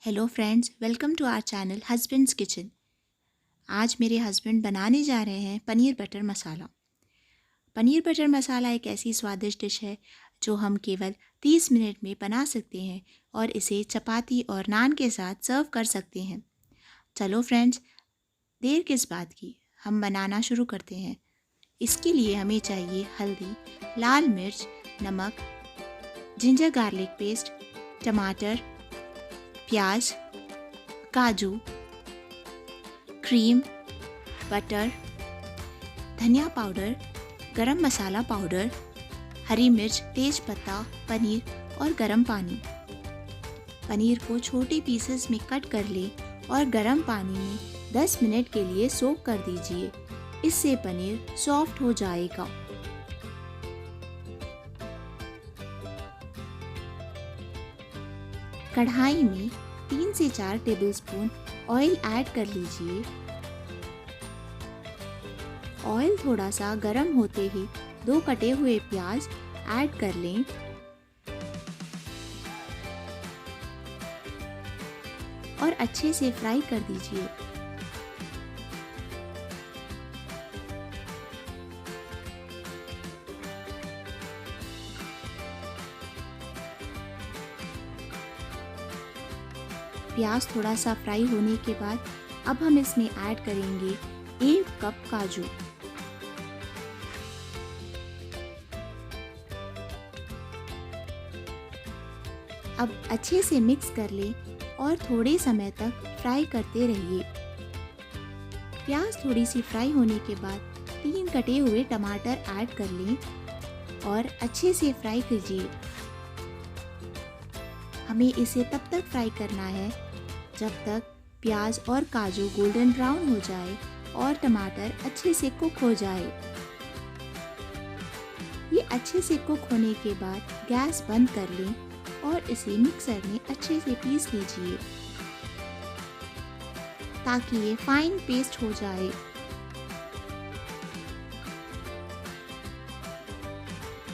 Hello friends, welcome to our channel husbands kitchen. आज मेरे husband बनाने जा रहे हैं पनीर बटर मसाला। पनीर बटर मसाला एक ऐसी स्वादिष्ट डिश है जो हम केवल 30 मिनट में बना सकते हैं और इसे चपाती और नान के साथ सर्व कर सकते हैं। चलो फ्रेंड्स, देर किस बात की, हम बनाना शुरू करते हैं। इसके लिए हमें चाहिए हल्दी, लाल मिर्च, नमक, जिंजर गार्लिक पेस्ट, टमाटर, प्याज, काजू, क्रीम, बटर, धनिया पाउडर, गरम मसाला पाउडर, हरी मिर्च, तेज पत्ता, पनीर और गरम पानी। पनीर को छोटे पीसेस में कट कर लें और गरम पानी में 10 मिनट के लिए सोक कर दीजिए। इससे पनीर सॉफ्ट हो जाएगा। कढ़ाई में 3 से 4 टेबलस्पून ऑयल ऐड कर लीजिए। ऑयल थोड़ा सा गर्म होते ही 2 कटे हुए प्याज ऐड कर लें। और अच्छे से फ्राई कर दीजिए। प्याज थोड़ा सा फ्राई होने के बाद अब हम इसमें ऐड करेंगे 1 कप काजू। अब अच्छे से मिक्स कर लें और थोड़े समय तक फ्राई करते रहिए। प्याज थोड़ी सी फ्राई होने के बाद 3 कटे हुए टमाटर ऐड कर लें और अच्छे से फ्राई कीजिए। हमें इसे तब तक फ्राई करना है जब तक प्याज और काजू गोल्डन ब्राउन हो जाए और टमाटर अच्छे से कुक हो जाए। ये अच्छे से कुक होने के बाद गैस बंद कर लें और इसे मिक्सर में अच्छे से पीस लीजिए ताकि ये फाइन पेस्ट हो जाए।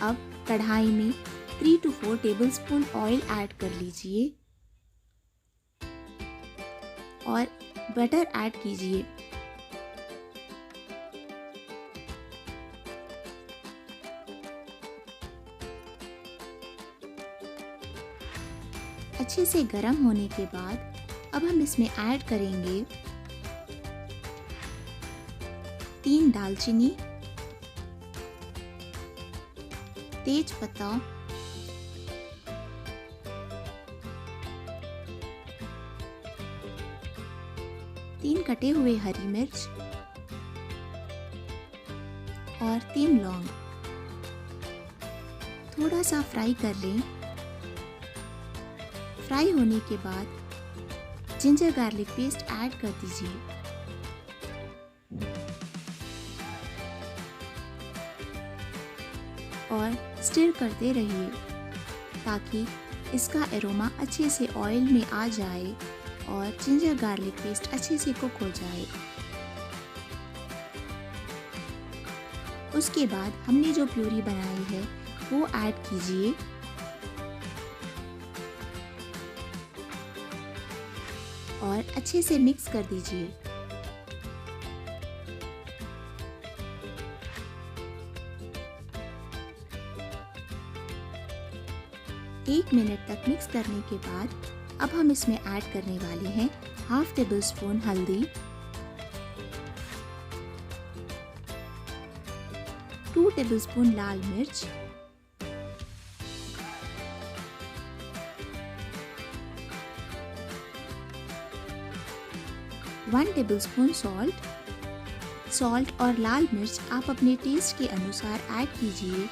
अब कढ़ाई में 3 to 4 टेबलस्पून ऑयल ऐड कर लीजिए और बटर ऐड कीजिए। अच्छे से गर्म होने के बाद अब हम इसमें ऐड करेंगे 3 दालचीनी, तेज पत्ता, 3 कटे हुए हरी मिर्च और 3 लौंग। थोड़ा सा फ्राई कर लें। फ्राई होने के बाद जिंजर गार्लिक पेस्ट ऐड कर दीजिए। और स्टिर करते रहिए ताकि इसका एरोमा अच्छे से ऑयल में आ जाए और जिंजर गार्लिक पेस्ट अच्छे से कुक हो जाए। उसके बाद हमने जो प्यूरी बनाई है वो ऐड कीजिए और अच्छे से मिक्स कर दीजिए। एक मिनट तक मिक्स करने के बाद अब हम इसमें ऐड करने वाले हैं हाफ टेबलस्पून हल्दी, 2 टेबलस्पून लाल मिर्च, 1 टेबलस्पून सॉल्ट और लाल मिर्च आप अपने टेस्ट के अनुसार ऐड कीजिए।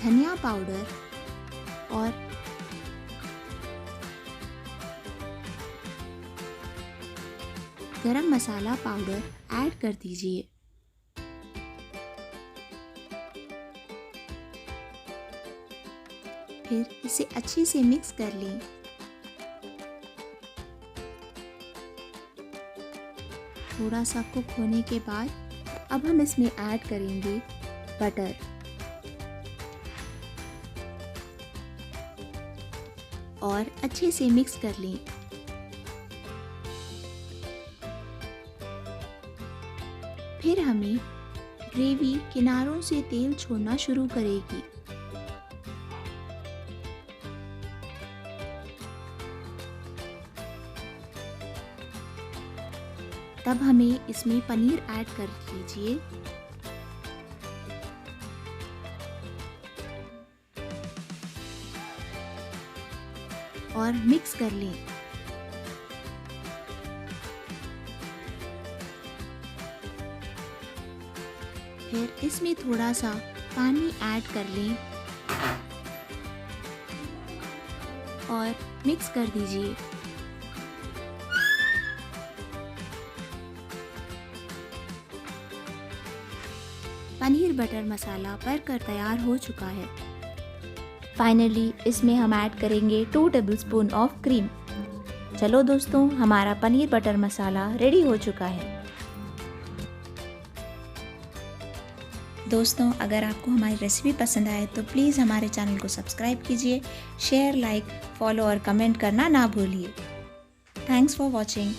धनिया पाउडर और गरम मसाला पाउडर ऐड कर दीजिए। फिर इसे अच्छे से मिक्स कर लें। थोड़ा सा कुक होने के बाद अब हम इसमें ऐड करेंगे बटर। और अच्छे से मिक्स कर लें। फिर हमें ग्रेवी किनारों से तेल छोड़ना शुरू करेगी। तब हमें इसमें पनीर ऐड कर लीजिए। और मिक्स कर लें। फिर इसमें थोड़ा सा पानी ऐड कर लें और मिक्स कर दीजिए। पनीर बटर मसाला बनकर तैयार हो चुका है। फाइनली इसमें हम ऐड करेंगे 2 टेबलस्पून ऑफ क्रीम। चलो दोस्तों, हमारा पनीर बटर मसाला रेडी हो चुका है। दोस्तों, अगर आपको हमारी रेसिपी पसंद आए तो प्लीज़ हमारे चैनल को सब्सक्राइब कीजिए, शेयर, लाइक, फॉलो और कमेंट करना ना भूलिए। Thanks for watching.